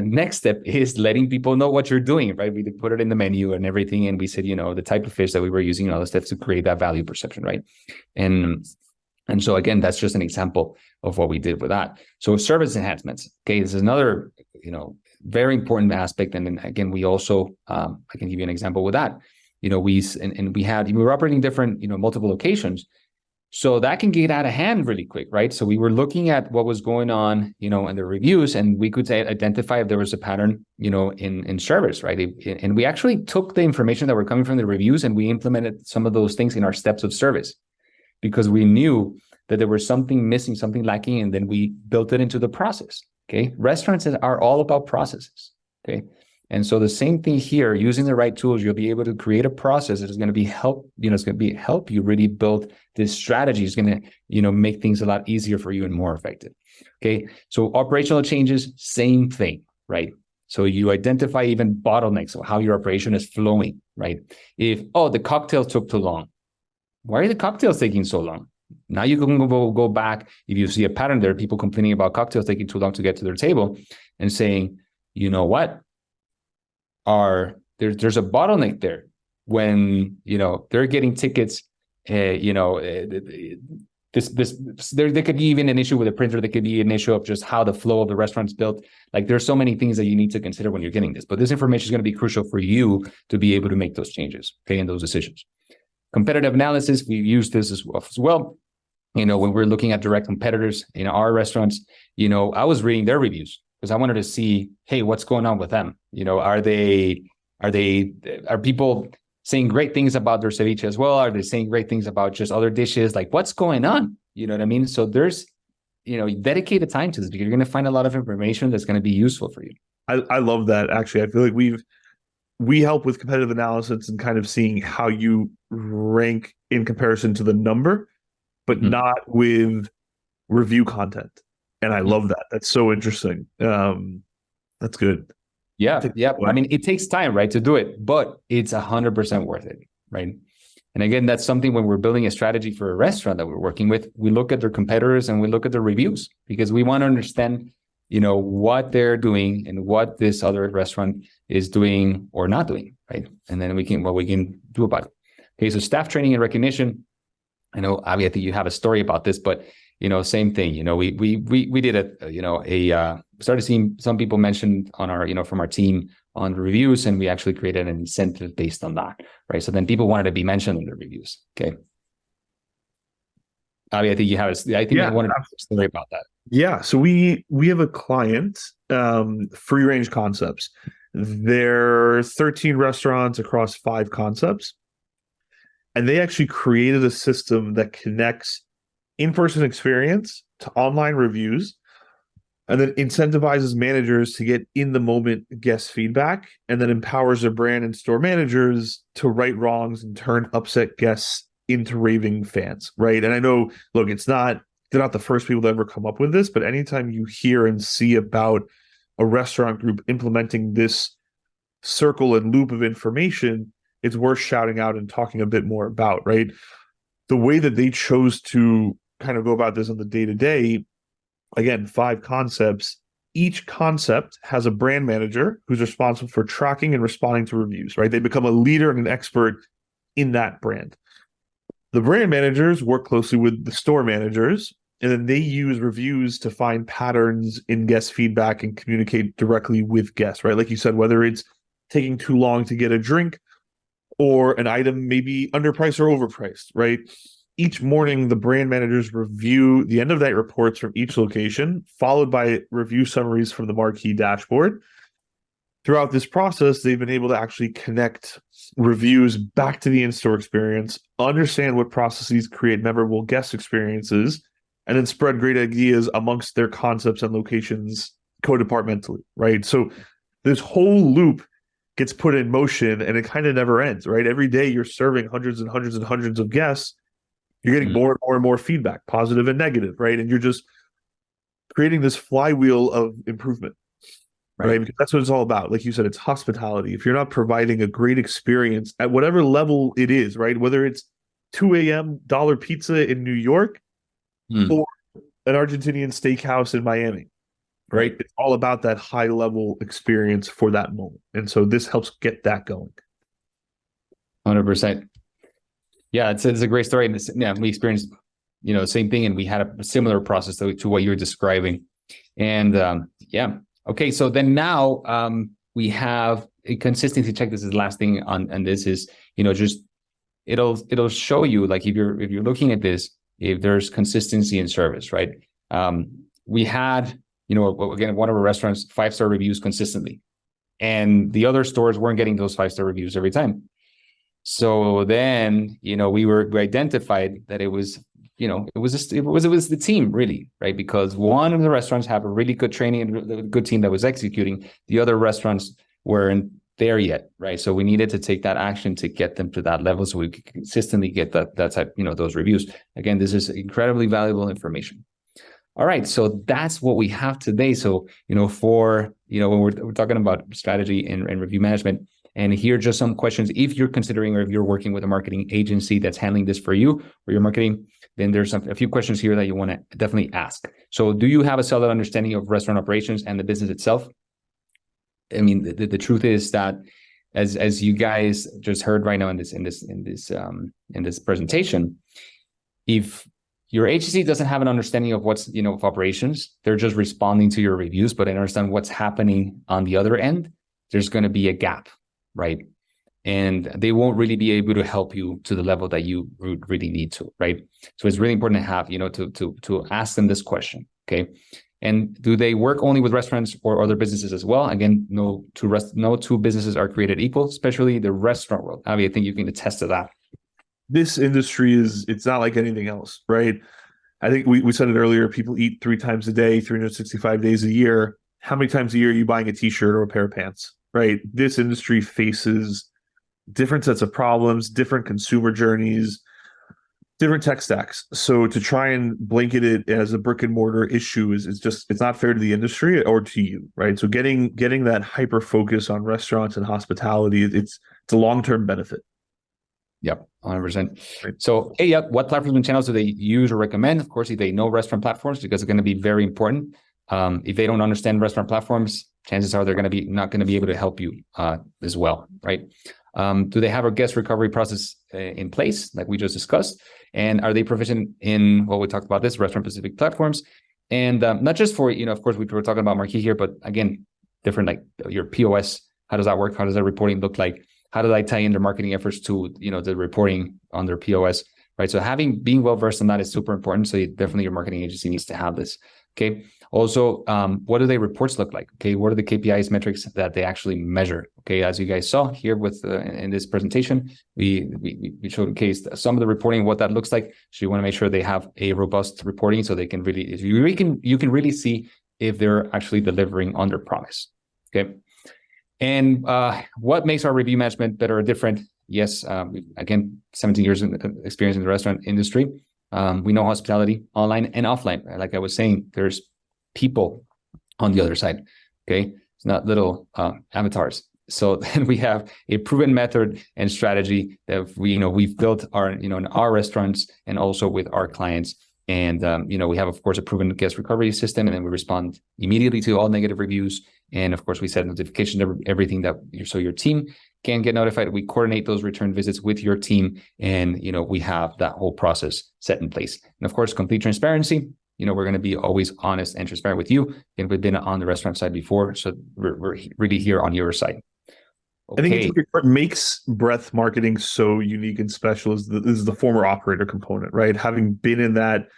next step is letting people know what you're doing, right? We put it in the menu and everything, and we said, the type of fish that we were using and all the steps to create that value perception, right? And so again, that's just an example of what we did with that. So service enhancements, okay, this is another very important aspect. And then again, we also I can give you an example with that. We were operating different multiple locations, So that can get out of hand really quick, right? So we were looking at what was going on, in the reviews, and we could identify if there was a pattern, in service, right? And we actually took the information that were coming from the reviews and we implemented some of those things in our steps of service, because we knew that there was something missing, something lacking, and then we built it into the process. Okay, restaurants are all about processes. Okay, and so the same thing here. Using the right tools, you'll be able to create a process that is going to be help you really build this strategy. Is going to make things a lot easier for you and more effective. Okay, so operational changes, same thing, right? So you identify even bottlenecks of how your operation is flowing, right? If the cocktail took too long, why are the cocktails taking so long? Now you can go back. If you see a pattern there, people complaining about cocktails taking too long to get to their table, and saying, you know what, there's a bottleneck there. When they're getting tickets, there could be even an issue with a printer. There could be an issue of just how the flow of the restaurant's built. Like, there's so many things that you need to consider when you're getting this. But this information is going to be crucial for you to be able to make those changes, okay, and those decisions. Competitive analysis, we use this as well. When we're looking at direct competitors in our restaurants, I was reading their reviews because I wanted to see, hey, what's going on with them? Are people saying great things about their ceviche as well? Are they saying great things about just other dishes? Like, what's going on? You know what I mean? So there's, dedicated time to this, because you're going to find a lot of information that's going to be useful for you. I love that. Actually, I feel like we help with competitive analysis and kind of seeing how you rank in comparison to the number, but not with review content. And I love that. That's so interesting. That's good. Yeah. I mean, it takes time, right, to do it, but it's 100% worth it, right? And again, that's something when we're building a strategy for a restaurant that we're working with, we look at their competitors and we look at their reviews, because we want to understand, what they're doing and what this other restaurant is doing or not doing, right? And then what we can do about it. Okay, so staff training and recognition. I know, Avi, I think you have a story about this, but same thing. We did started seeing some people mentioned on our, from our team on reviews, and we actually created an incentive based on that, right? So then people wanted to be mentioned in the reviews. Okay. Avi, I think you wanted to story about that. Yeah. So we have a client, Free Range Concepts. There are 13 restaurants across 5 concepts. And they actually created a system that connects in-person experience to online reviews, and then incentivizes managers to get in-the-moment guest feedback, and then empowers their brand and store managers to right wrongs and turn upset guests into raving fans, right? And I know, look, they're not the first people to ever come up with this, but anytime you hear and see about a restaurant group implementing this circle and loop of information, it's worth shouting out and talking a bit more about, right? The way that they chose to kind of go about this on the day-to-day, again, 5 concepts. Each concept has a brand manager who's responsible for tracking and responding to reviews, right? They become a leader and an expert in that brand. The brand managers work closely with the store managers, and then they use reviews to find patterns in guest feedback and communicate directly with guests, right? Like you said, whether it's taking too long to get a drink or an item maybe underpriced or overpriced, right? Each morning, the brand managers review the end of night reports from each location, followed by review summaries from the Marqii dashboard. Throughout this process, they've been able to actually connect reviews back to the in-store experience, understand what processes create memorable guest experiences, and then spread great ideas amongst their concepts and locations co-departmentally, right? So this whole loop gets put in motion, and it kind of never ends, right? Every day you're serving hundreds and hundreds and hundreds of guests. You're getting more and more and more feedback, positive and negative, right? And you're just creating this flywheel of improvement, right? Because that's what it's all about. Like you said, it's hospitality. If you're not providing a great experience at whatever level it is, right? Whether it's 2 a.m. dollar pizza in New York or an Argentinian steakhouse in Miami, right? It's all about that high level experience for that moment. And so this helps get that going. 100%. Yeah, it's a great story. And we experienced, same thing, and we had a similar process to what you're describing. And okay. So then now we have a consistency check. This is the last thing on, and this is, just it'll show you, like, if you're looking at this, if there's consistency in service, right? We had, again, one of our restaurants, 5-star reviews consistently, and the other stores weren't getting those 5-star reviews every time. So then, we identified that it was the team, really, right? Because one of the restaurants have a really good training and a good team that was executing. The other restaurants weren't there yet, right? So we needed to take that action to get them to that level, so we could consistently get that type, those reviews. Again, this is incredibly valuable information. All right, so that's what we have today. So, when we're talking about strategy and review management, and here are just some questions. If you're considering, or if you're working with a marketing agency that's handling this for you or your marketing, then there's a few questions here that you want to definitely ask. So, do you have a solid understanding of restaurant operations and the business itself? I mean, the truth is that, as you guys just heard right now in this presentation, if your agency doesn't have an understanding of what's, of operations, they're just responding to your reviews, but they understand what's happening on the other end, there's going to be a gap, right? And they won't really be able to help you to the level that you really need to, right? So it's really important to have, to ask them this question, okay? And do they work only with restaurants or other businesses as well? Again, no two businesses are created equal, especially the restaurant world. Avi, I think you can attest to that. This industry it's not like anything else, right? I think we said it earlier, people eat 3 times a day, 365 days a year. How many times a year are you buying a t-shirt or a pair of pants, right? This industry faces different sets of problems, different consumer journeys, different tech stacks. So to try and blanket it as a brick and mortar issue it's not fair to the industry or to you, right? So getting that hyper focus on restaurants and hospitality, it's a long-term benefit. Yep, 100%. Right. So, what platforms and channels do they use or recommend? Of course, if they know restaurant platforms, because it's going to be very important. If they don't understand restaurant platforms, chances are they're going to be not going to be able to help you as well, right? Do they have a guest recovery process in place, like we just discussed? And are they proficient in what we talked about, this restaurant-specific platforms? And not just for, of course, we were talking about Marqii here, but again, different, like your POS, how does that work? How does that reporting look like? How do I tie in their marketing efforts to, the reporting on their POS, right? So being well-versed in that is super important. So definitely your marketing agency needs to have this, okay? Also, what do their reports look like? Okay, what are the KPIs metrics that they actually measure? Okay, as you guys saw here with in this presentation, we showcased some of the reporting, what that looks like. So you want to make sure they have a robust reporting, so they can really, you can really see if they're actually delivering on their promise. Okay. And what makes our review management better or different? Yes, again, 17 years of experience in the restaurant industry. We know hospitality online and offline. Right? Like I was saying, there's people on the other side. Okay, it's not little avatars. So then we have a proven method and strategy that we've built in our restaurants and also with our clients. And we have, of course, a proven guest recovery system, and then we respond immediately to all negative reviews. And of course, we set notifications, everything so your team can get notified. We coordinate those return visits with your team, and we have that whole process set in place. And of course, complete transparency. We're going to be always honest and transparent with you. And we've been on the restaurant side before, so we're really here on your side. Okay. I think what makes breadth marketing so unique and special is the former operator component, right? Having been in that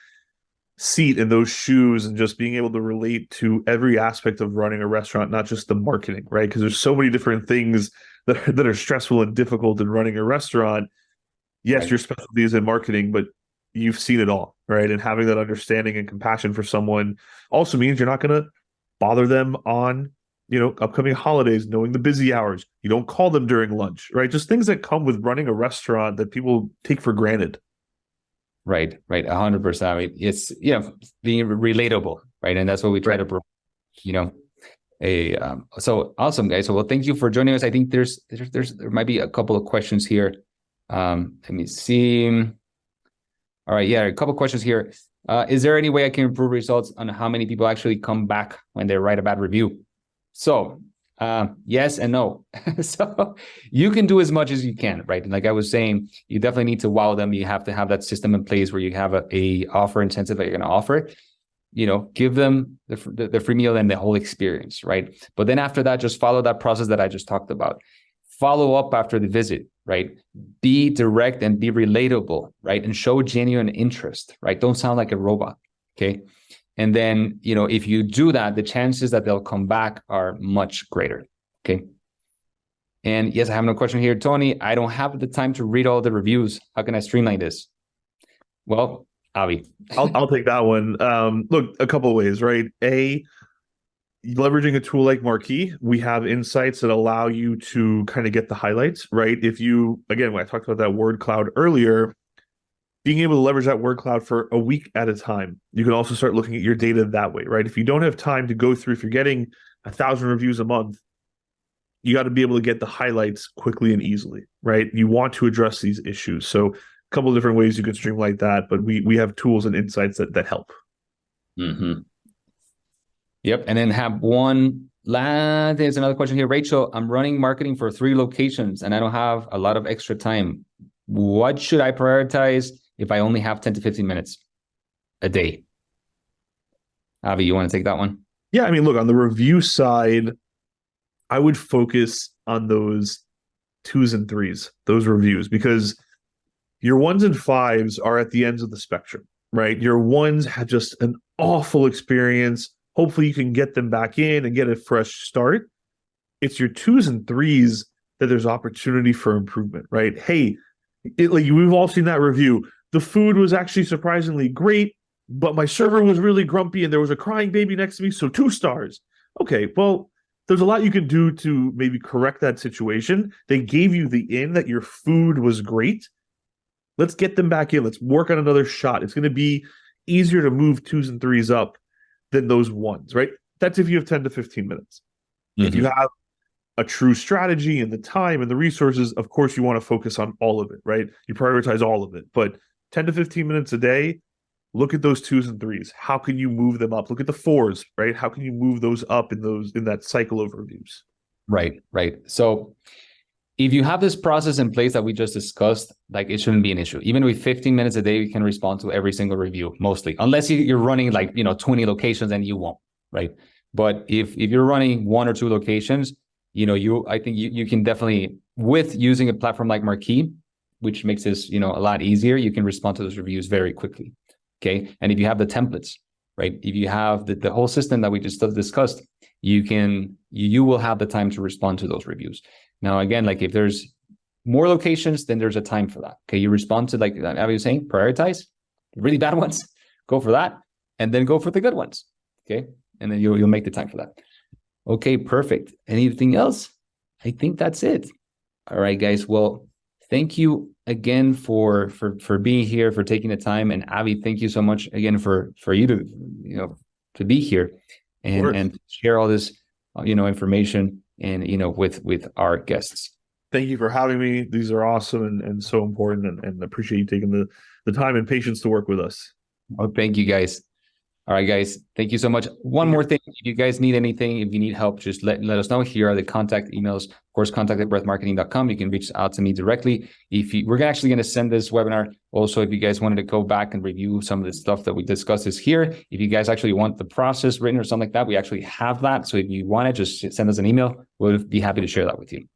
seat, in those shoes, and just being able to relate to every aspect of running a restaurant, not just the marketing, right? Because there's so many different things that are stressful and difficult in running a restaurant. Yes, right. Your specialty is in marketing, but you've seen it all, right? And having that understanding and compassion for someone also means you're not going to bother them on upcoming holidays, knowing the busy hours. You don't call them during lunch, right? Just things that come with running a restaurant that people take for granted. Right. 100%. I mean, it's, being relatable, right? And that's what we try to provide, so awesome, guys. So, well, thank you for joining us. I think there might be a couple of questions here. Let me see. All right. Yeah. A couple of questions here. Is there any way I can improve results on how many people actually come back when they write a bad review? So, yes and no. So you can do as much as you can, right? And like I was saying, you definitely need to wow them. You have to have that system in place where you have a offer incentive that you're going to offer. Give them the free meal and the whole experience, right? But then after that, just follow that process that I just talked about. Follow up after the visit, right? Be direct and be relatable, right? And show genuine interest, right? Don't sound like a robot, okay? And then, if you do that, the chances that they'll come back are much greater, okay? And yes, I have no question here. Tony, I don't have the time to read all the reviews. How can I streamline this? Well, Avi. I'll take that one. Look, a couple of ways, right? Leveraging a tool like Marqii, we have insights that allow you to kind of get the highlights, right? Again, when I talked about that word cloud earlier, being able to leverage that word cloud for a week at a time. You can also start looking at your data that way, right? If you don't have time to go through, if you're getting 1,000 reviews a month, you got to be able to get the highlights quickly and easily, right? You want to address these issues. So a couple of different ways you can streamline that, but we have tools and insights that help. Mm-hmm. Yep. And then there's another question here. Rachel, I'm running marketing for 3 locations and I don't have a lot of extra time. What should I prioritize if I only have 10 to 15 minutes a day? Avi, you want to take that one? Yeah. I mean, look, on the review side, I would focus on those 2s and 3s, those reviews, because your 1s and 5s are at the ends of the spectrum, right? Your 1s have just an awful experience. Hopefully you can get them back in and get a fresh start. It's your 2s and 3s that there's opportunity for improvement, right? Hey, we've all seen that review. The food was actually surprisingly great, but my server was really grumpy and there was a crying baby next to me, so 2 stars. Okay, well, there's a lot you can do to maybe correct that situation. They gave you the in that your food was great. Let's get them back in. Let's work on another shot. It's going to be easier to move 2s and 3s up than those 1s, right? That's if you have 10 to 15 minutes. Mm-hmm. If you have a true strategy and the time and the resources, of course, you want to focus on all of it, right? You prioritize all of it. But 10 to 15 minutes a day, look at those 2s and 3s. How can you move them up? Look at the 4s, right? How can you move those up in that cycle of reviews? Right. So if you have this process in place that we just discussed, it shouldn't be an issue. Even with 15 minutes a day, you can respond to every single review, mostly, unless you're running 20 locations and you won't, right? But if you're running 1 or 2 locations, I think you can definitely, with using a platform like Marqii, which makes this, a lot easier, you can respond to those reviews very quickly. Okay. And if you have the templates, right? If you have the whole system that we just discussed, you will have the time to respond to those reviews. Now, again, if there's more locations, then there's a time for that. Okay. You respond to, like Avi was saying, prioritize the really bad ones, go for that, and then go for the good ones. Okay. And then you'll make the time for that. Okay, perfect. Anything else? I think that's it. All right, guys. Well, thank you again for being here, for taking the time. And Avi, thank you so much again for you to be here and share all this information and with our guests. Thank you for having me. These are awesome and so important, and appreciate you taking the time and patience to work with us. Oh, thank you, guys. All right, guys. Thank you so much. One more thing. If you guys need anything, if you need help, just let us know. Here are the contact emails. Of course, contact@breathmarketing.com. You can reach out to me directly. We're actually going to send this webinar. Also, if you guys wanted to go back and review some of the stuff that we discussed is here. If you guys actually want the process written or something like that, we actually have that. So if you want it, just send us an email. We'll be happy to share that with you.